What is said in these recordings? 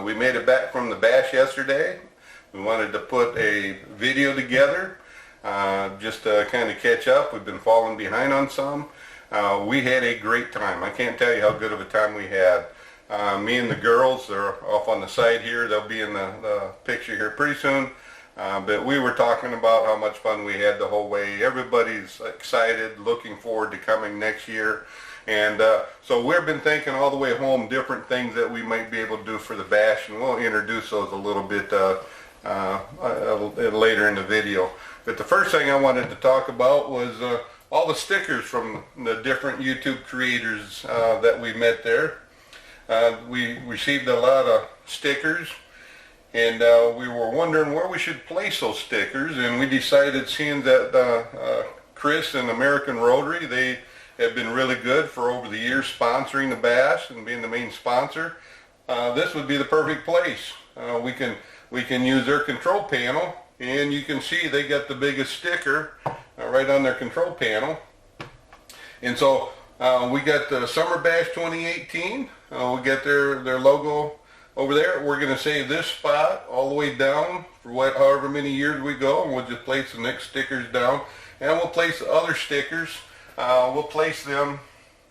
We made it back from the bash yesterday. We wanted to put a video together just to kind of catch up. We've been falling behind on some. We had a great time. I can't tell you how good of a time we had. Me and the girls are off on the side here. They'll be in the picture here pretty soon. But we were talking about how much fun we had the whole way. Everybody's excited, looking forward to coming next year. And so we've been thinking all the way home different things that we might be able to do for the bash, and we'll introduce those a little bit later in the video. But the first thing I wanted to talk about was all the stickers from the different YouTube creators that we met there. We received a lot of stickers, and we were wondering where we should place those stickers, and we decided, seeing that Chris and American Rotary, they have been really good for over the years sponsoring the bash and being the main sponsor. This would be the perfect place. We can use their control panel, and you can see they got the biggest sticker right on their control panel. And so we got the Summer Bash 2018. We got their logo over there. We're going to save this spot all the way down for however many years we go, and we'll just place the next stickers down, and we'll place the other stickers. We'll place them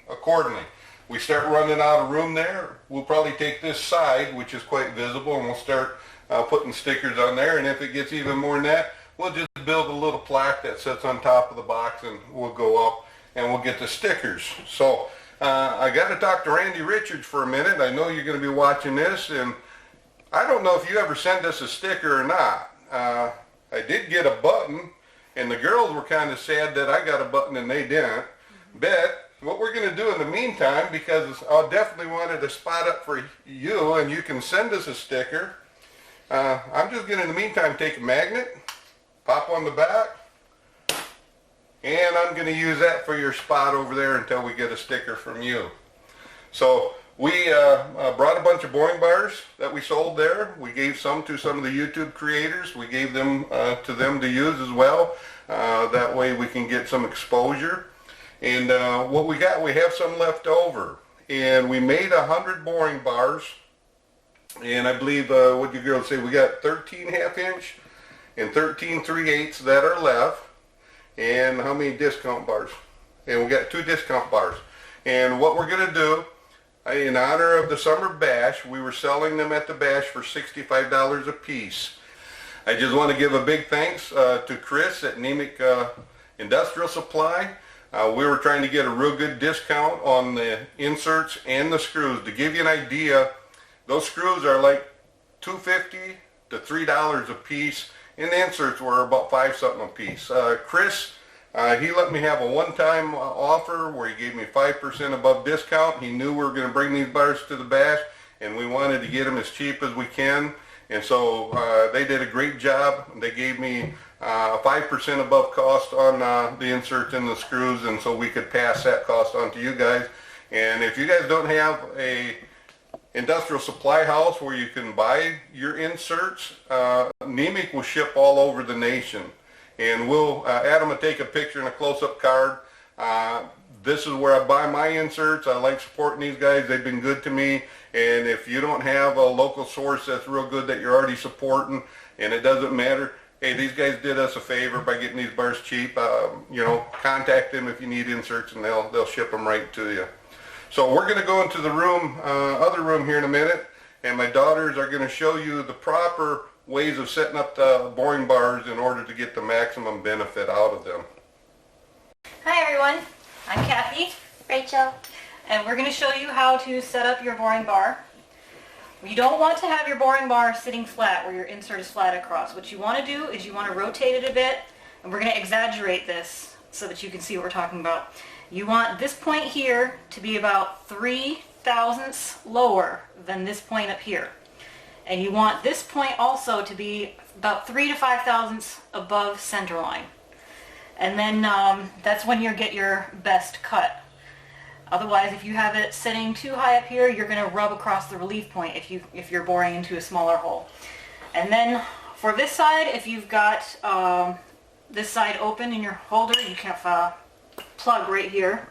accordingly. We start running out of room there, we'll probably take this side, which is quite visible, and we'll start putting stickers on there. And if it gets even more than that, we'll just build a little plaque that sits on top of the box, and we'll go up and we'll get the stickers. So I got to talk to Randy Richards for a minute. I know you're going to be watching this, and I don't know if you ever sent us a sticker or not. I did get a button, and the girls were kind of sad that I got a button and they didn't. But what we're going to do in the meantime, because I definitely wanted a spot up for you, and you can send us a sticker, I'm just going to, in the meantime, take a magnet, pop on the back, and I'm going to use that for your spot over there until we get a sticker from you. So we brought a bunch of boring bars that we sold there. We gave some to some of the YouTube creators. We gave them to them to use as well. That way we can get some exposure. And what we got, we have some left over. And we made 100 boring bars. And I believe, what you girls say, we got 13 half-inch and 13 3/8 that are left. And how many discount bars? And we got 2 discount bars. And what we're going to do, in honor of the Summer Bash, we were selling them at the bash for $65 a piece. I just want to give a big thanks to Chris at Nemec Industrial Supply. We were trying to get a real good discount on the inserts and the screws. To give you an idea, those screws are like $2.50 to $3 a piece, and the inserts were about $5 something a piece. Chris, he let me have a one-time offer where he gave me 5% above discount. He knew we were going to bring these bars to the bash, and we wanted to get them as cheap as we can. And so they did a great job. They gave me 5% above cost on the inserts and the screws, and so we could pass that cost on to you guys. And if you guys don't have a industrial supply house where you can buy your inserts, Nemec will ship all over the nation. And we'll, Adam will take a picture and a close-up card. This is where I buy my inserts. I like supporting these guys. They've been good to me. And if you don't have a local source that's real good that you're already supporting, and it doesn't matter, hey, these guys did us a favor by getting these bars cheap. You know, contact them if you need inserts, and they'll ship them right to you. So we're going to go into the room, other room here in a minute, and my daughters are going to show you the proper ways of setting up the boring bars in order to get the maximum benefit out of them. Hi everyone, I'm Kathy, Rachel, and we're going to show you how to set up your boring bar. You don't want to have your boring bar sitting flat where your insert is flat across. What you want to do is you want to rotate it a bit, and we're going to exaggerate this so that you can see what we're talking about. You want this point here to be about 3/1000ths lower than this point up here. And you want this point also to be about 3 to 5 thousandths above center line. And then that's when you get your best cut. Otherwise, if you have it sitting too high up here, you're going to rub across the relief point if you're boring into a smaller hole. And then for this side, if you've got this side open in your holder, you can have plug right here.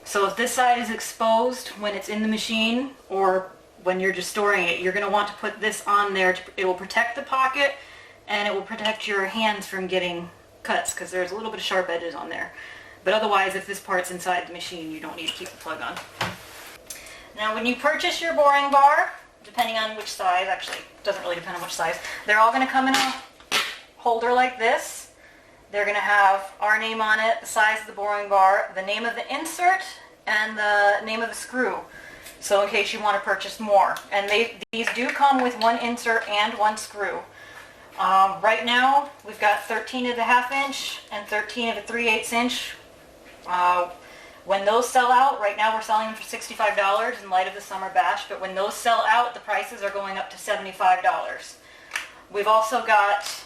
So if this side is exposed when it's in the machine, or when you're just storing it, you're going to want to put this on there. It will protect the pocket and it will protect your hands from getting cuts because there's a little bit of sharp edges on there. But otherwise, if this part's inside the machine, you don't need to keep the plug on. Now when you purchase your boring bar, depending on which size, actually it doesn't really depend on which size, they're all going to come in a holder like this. They're going to have our name on it, the size of the boring bar, the name of the insert, and the name of the screw. So in case you want to purchase more. And these do come with one insert and one screw. Right now we've got 13 of the 1/2 inch and 13 of the 3/8 inch. When those sell out, right now we're selling them for $65 in light of the summer bash, but when those sell out, the prices are going up to $75. We've also got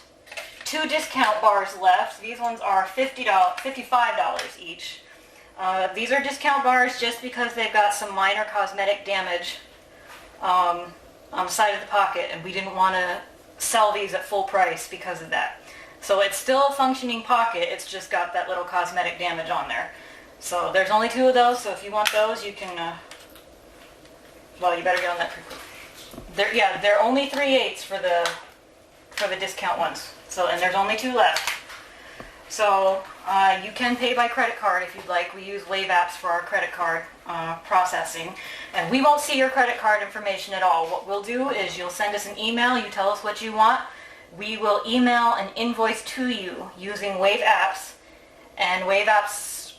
2 discount bars left. These ones are $55 each. These are discount bars just because they've got some minor cosmetic damage on the side of the pocket, and we didn't want to sell these at full price because of that. So it's still a functioning pocket, it's just got that little cosmetic damage on there. So there's only 2 of those, so if you want those, you can, well, you better get on that pretty quick. They're only 3/8 for the discount ones. So, and there's only 2 left. So you can pay by credit card if you'd like. We use Wave Apps for our credit card processing. And we won't see your credit card information at all. What we'll do is you'll send us an email, you tell us what you want. We will email an invoice to you using Wave Apps. And Wave Apps,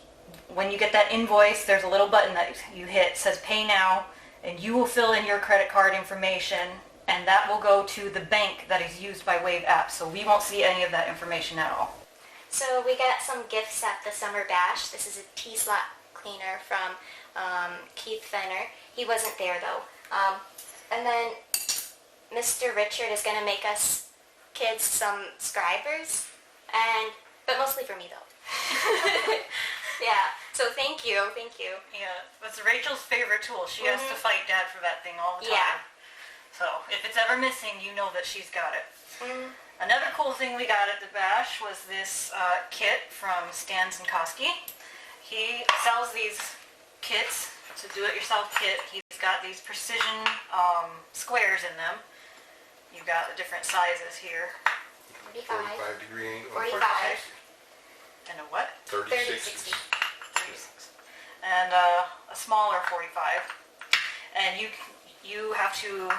when you get that invoice, there's a little button that you hit, it says Pay Now, and you will fill in your credit card information, and that will go to the bank that is used by Wave Apps. So we won't see any of that information at all. So we got some gifts at the Summer Bash. This is a T-slot cleaner from Keith Fenner. He wasn't there though. And then Mr. Richard is going to make us kids some scribers, but mostly for me though. Yeah, so thank you. Yeah, that's Rachel's favorite tool. She has to fight Dad for that thing all the time. Yeah. So if it's ever missing, you know that she's got it. Another cool thing we got at the bash was this kit from Stan Zinkowski. He sells these kits. It's a do-it-yourself kit. He's got these precision squares in them. You've got the different sizes here. 45 degree angle. 45. And a what? 36. 36. And a smaller 45. And you have to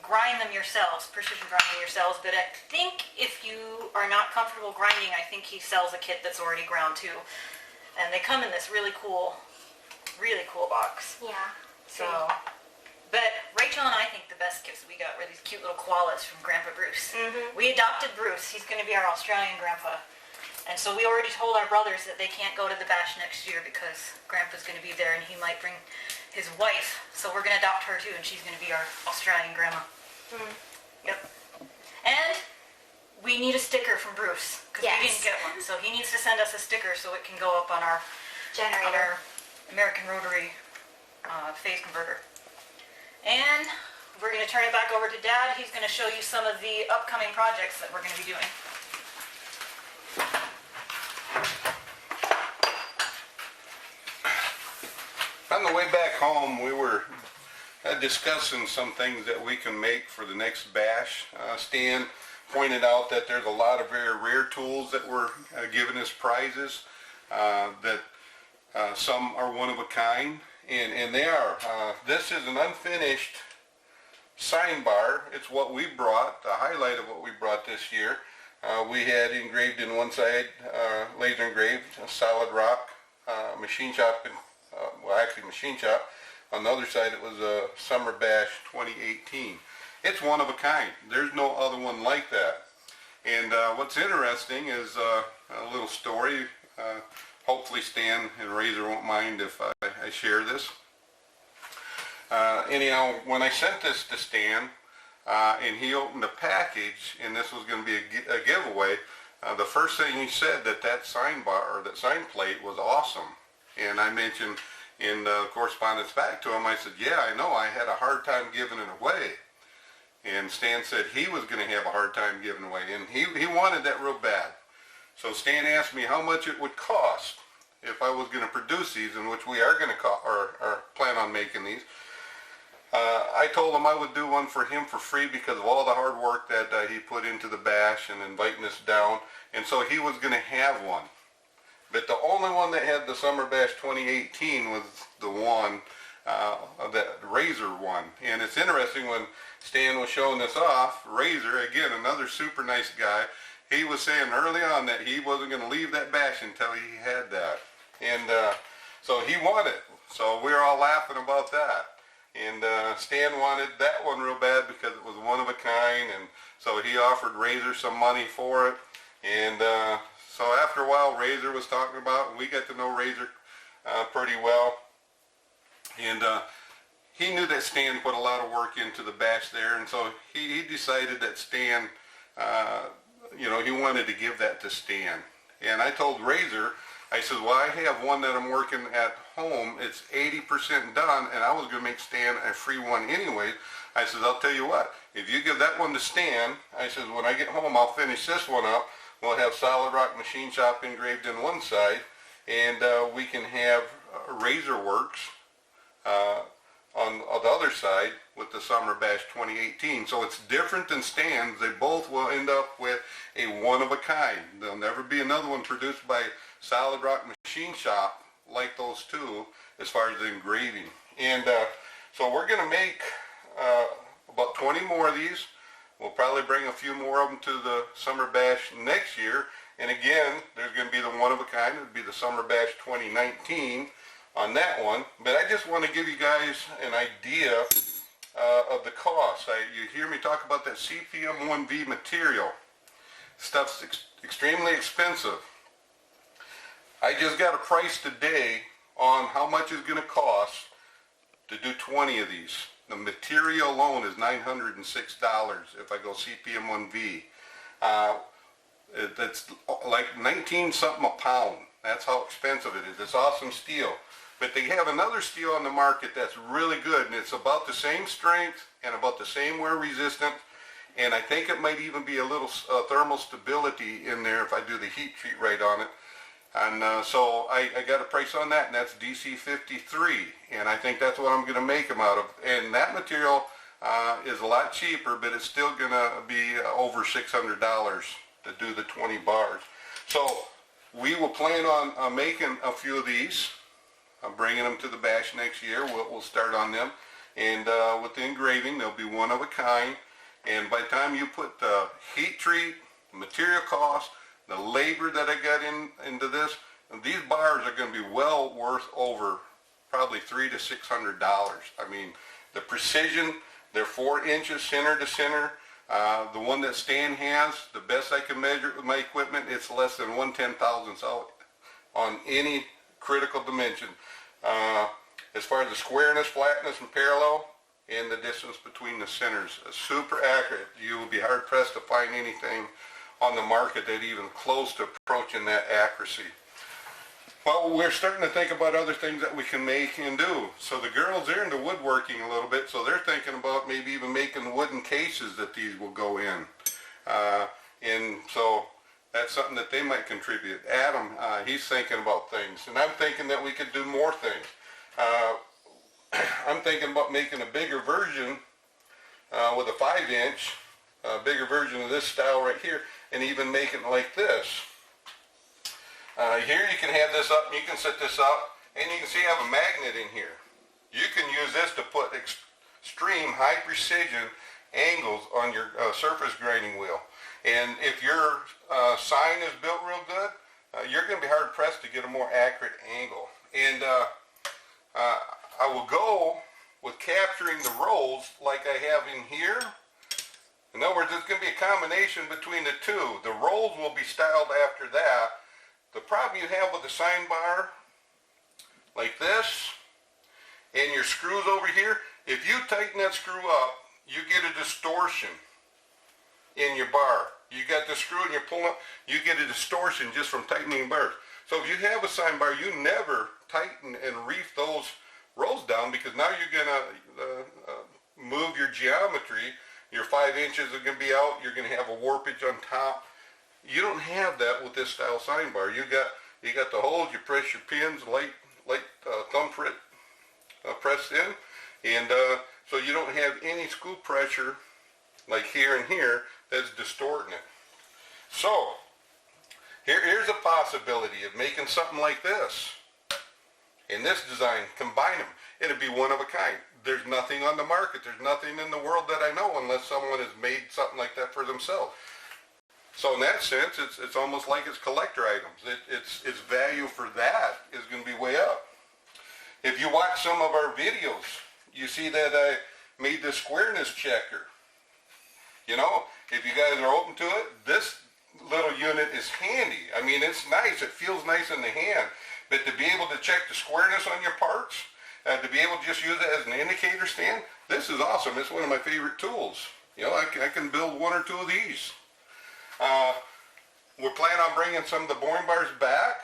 grind them yourselves, precision grinding yourselves, but I think if you are not comfortable grinding, I think he sells a kit that's already ground too. And they come in this really cool box. Yeah. So, but Rachel and I think the best gifts we got were these cute little koalas from Grandpa Bruce. We adopted Bruce. He's going to be our Australian grandpa. And so we already told our brothers that they can't go to the bash next year because Grandpa's going to be there and he might bring his wife. So we're going to adopt her too, and she's going to be our Australian grandma. Yep. And we need a sticker from Bruce because we didn't get one. So he needs to send us a sticker so it can go up on our Generator. American Rotary phase converter. And we're going to turn it back over to Dad. He's going to show you some of the upcoming projects that we're going to be doing. On the way back home, we were discussing some things that we can make for the next bash. Stan pointed out that there's a lot of very rare tools that were given as prizes, that some are one of a kind, and they are. This is an unfinished sign bar. It's what we brought, the highlight of what we brought this year. We had engraved in one side, laser engraved, a solid rock, machine shop, machine shop. On the other side it was a Summer Bash 2018. It's one of a kind. There's no other one like that. And what's interesting is a little story. Hopefully Stan and Razor won't mind if I share this. Anyhow, when I sent this to Stan, and he opened the package, and this was going to be a giveaway, the first thing he said that sign bar, or that sign plate was awesome. And I mentioned in the correspondence back to him, I said, yeah, I know, I had a hard time giving it away. And Stan said he was going to have a hard time giving away, and he wanted that real bad. So Stan asked me how much it would cost if I was going to produce these, in which we are going to or plan on making these. I told him I would do one for him for free because of all the hard work that he put into the bash and inviting us down. And so he was going to have one. But the only one that had the Summer Bash 2018 was the one, that Razor one. And it's interesting when Stan was showing this off, Razor, again, another super nice guy, he was saying early on that he wasn't going to leave that bash until he had that. And so he won it. So we were all laughing about that. And Stan wanted that one real bad because it was one of a kind, and so he offered Razor some money for it. And so after a while, Razor was talking about, and we got to know Razor pretty well. And he knew that Stan put a lot of work into the bash there, and so he decided that Stan, you know, he wanted to give that to Stan. And I told Razor, I said, well, I have one that I'm working at home. It's 80% done, and I was going to make Stan a free one anyway. I said, I'll tell you what, if you give that one to Stan, I said, when I get home, I'll finish this one up. We'll have Solid Rock Machine Shop engraved in one side, and we can have Razor Works on the other side with the Summer Bash 2018. So it's different than Stan's. They both will end up with a one-of-a-kind. There'll never be another one produced by Solid Rock Machine Shop like those two as far as the engraving. And so we're going to make about 20 more of these. We'll probably bring a few more of them to the Summer Bash next year. And again, there's going to be the one-of-a-kind. It'll be the Summer Bash 2019 on that one. But I just want to give you guys an idea of the cost. You hear me talk about that CPM1V material. Stuff's extremely expensive. I just got a price today on how much it's going to cost to do 20 of these. The material alone is $906 if I go CPM1V. That's like 19 something a pound. That's how expensive it is. It's awesome steel. But they have another steel on the market that's really good, and it's about the same strength and about the same wear resistance, and I think it might even be a little thermal stability in there if I do the heat treat right on it. And so I got a price on that, and that's DC53, and I think that's what I'm going to make them out of. And that material is a lot cheaper, but it's still going to be over $600 to do the 20 bars. So we will plan on making a few of these. I'm bringing them to the bash next year. We'll start on them. And with the engraving, they'll be one of a kind. And by the time you put the heat treat, material cost, the labor that I got into this, these bars are going to be well worth over probably $300 to $600. I mean, the precision, they're 4 inches center to center. The one that Stan has, the best I can measure it with my equipment, it's less than 1/10,000th out on any critical dimension. As far as the squareness, flatness, and parallel, and the distance between the centers, super accurate. You will be hard pressed to find anything on the market that even close to approaching that accuracy. Well, we're starting to think about other things that we can make and do. So the girls, they're into woodworking a little bit, so they're thinking about maybe even making wooden cases that these will go in. And so that's something that they might contribute. Adam, he's thinking about things, and I'm thinking that we could do more things. I'm thinking about making a bigger version with a 5-inch, bigger version of this style right here, and even making it like this. Here you can have this up, and you can set this up, and you can see I have a magnet in here. You can use this to put extreme high precision angles on your surface grinding wheel. And if your sign is built real good, you're going to be hard pressed to get a more accurate angle. And I will go with capturing the rolls like I have in here. In other words, it's going to be a combination between the two. The rolls will be styled after that. The problem you have with the sign bar, like this, and your screws over here, if you tighten that screw up, you get a distortion in your bar. You got the screw and you're pulling up, you get a distortion just from tightening bars. So if you have a sign bar, you never tighten and reef those rolls down, because now you're going to move your geometry. Your 5 inches are going to be out. You're going to have a warpage on top. You don't have that with this style sign bar. You got the holes. You press your pins, light thumb press in, and so you don't have any screw pressure like here and here that's distorting it. So here's a possibility of making something like this in this design. Combine them, it'd be one of a kind. There's nothing on the market, there's nothing in the world that I know unless someone has made something like that for themselves. So in that sense, it's almost like it's collector items. Its value for that is going to be way up. If you watch some of our videos, you see that I made this squareness checker. You know, if you guys are open to it, this little unit is handy. I mean, it's nice. It feels nice in the hand. But to be able to check the squareness on your parts, to be able to just use it as an indicator stand, this is awesome. It's one of my favorite tools. You know, I can build one or two of these. We're planning on bringing some of the boring bars back.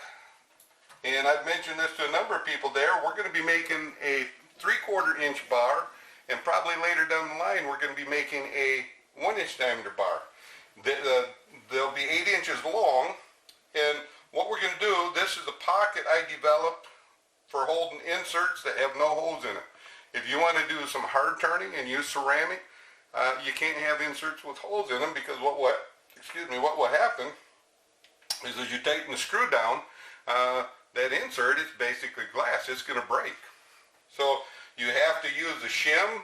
And I've mentioned this to a number of people there. We're going to be making a 3/4 inch bar. And probably later down the line, we're going to be making a 1-inch diameter bar. They'll be 8 inches long, and what we're going to do, this is a pocket I developed for holding inserts that have no holes in it. If you want to do some hard turning and use ceramic, you can't have inserts with holes in them, because what will happen is as you tighten the screw down, that insert is basically glass. It's going to break. So you have to use a shim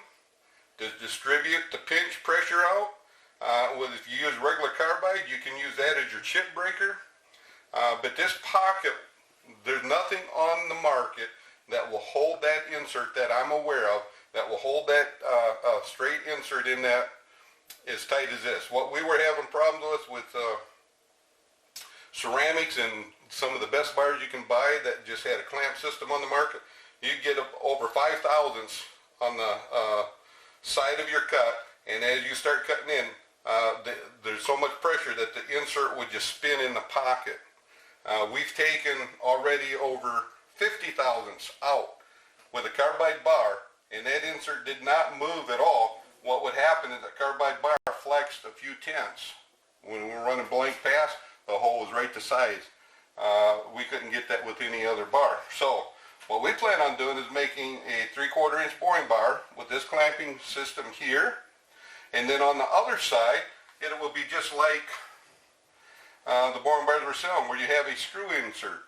to distribute the pinch pressure out. If you use regular carbide, you can use that as your chip breaker. But this pocket, there's nothing on the market that will hold that insert that I'm aware of, that will hold that straight insert in that as tight as this. What we were having problems with ceramics and some of the best bars you can buy that just had a clamp system on the market, you get up over 5 thousandths on the side of your cut, and as you start cutting in, there's so much pressure that the insert would just spin in the pocket. We've taken already over 50 thousandths out with a carbide bar, and that insert did not move at all. What would happen is the carbide bar flexed a few tenths. When we were running blank pass, the hole was right to size. We couldn't get that with any other bar. So what we plan on doing is making a 3/4 inch boring bar with this clamping system here. And then on the other side, it will be just like the boring bars we're selling, where you have a screw insert.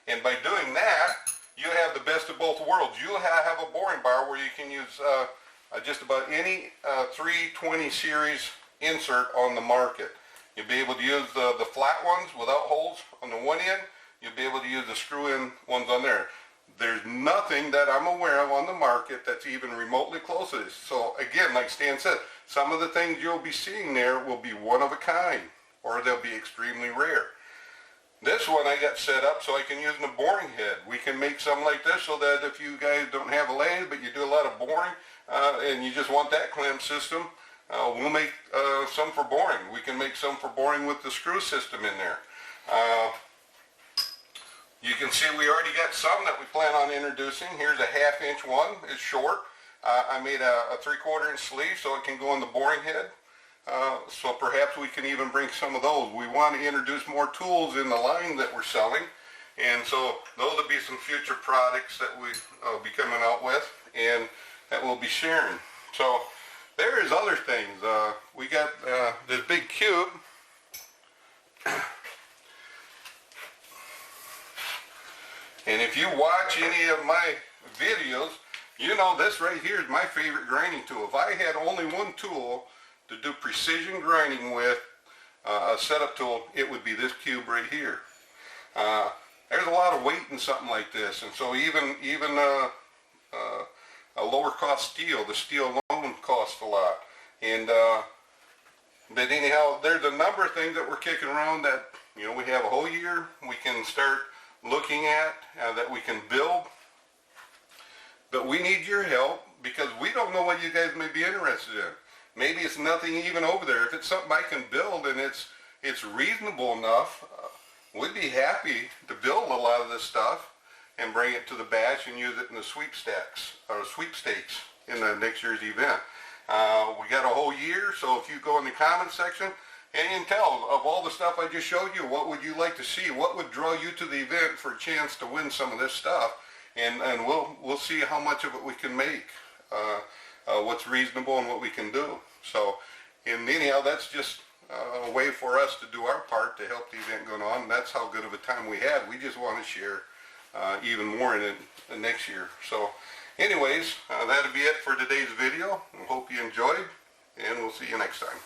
And by doing that, you have the best of both worlds. You'll have a boring bar where you can use just about any 320 series insert on the market. You'll be able to use the flat ones without holes on the one end. You'll be able to use the screw-in ones on there. There's nothing that I'm aware of on the market that's even remotely close to this. So again, like Stan said, some of the things you'll be seeing there will be one of a kind, or they'll be extremely rare. This one I got set up so I can use in a boring head. We can make something like this so that if you guys don't have a lathe, but you do a lot of boring, and you just want that clamp system, we'll make some for boring. We can make some for boring with the screw system in there. You can see we already got some that we plan on introducing. Here's a 1/2 inch one. It's short. I made a 3/4 inch sleeve so it can go in the boring head. So perhaps we can even bring some of those. We want to introduce more tools in the line that we're selling. And so those will be some future products that we'll be coming out with and that we'll be sharing. So there is other things. We got this big cube. And if you watch any of my videos, you know this right here is my favorite grinding tool. If I had only one tool to do precision grinding with, a setup tool, it would be this cube right here. There's a lot of weight in something like this, and so even a lower cost steel, the steel alone costs a lot. And but anyhow, there's a number of things that we're kicking around that, you know, we have a whole year we can start looking at, that we can build. But we need your help because we don't know what you guys may be interested in. Maybe it's nothing even over there. If it's something I can build and it's reasonable enough, we'd be happy to build a lot of this stuff and bring it to the bash and use it in the sweepstakes in the next year's event. We got a whole year, so if you go in the comments section and you can tell of all the stuff I just showed you, what would you like to see? What would draw you to the event for a chance to win some of this stuff? And we'll see how much of it we can make. what's reasonable and what we can do. So, and anyhow, that's just a way for us to do our part to help the event going on. That's how good of a time we had. We just want to share even more in it next year. So anyways, that'll be it for today's video. I hope you enjoyed, and we'll see you next time.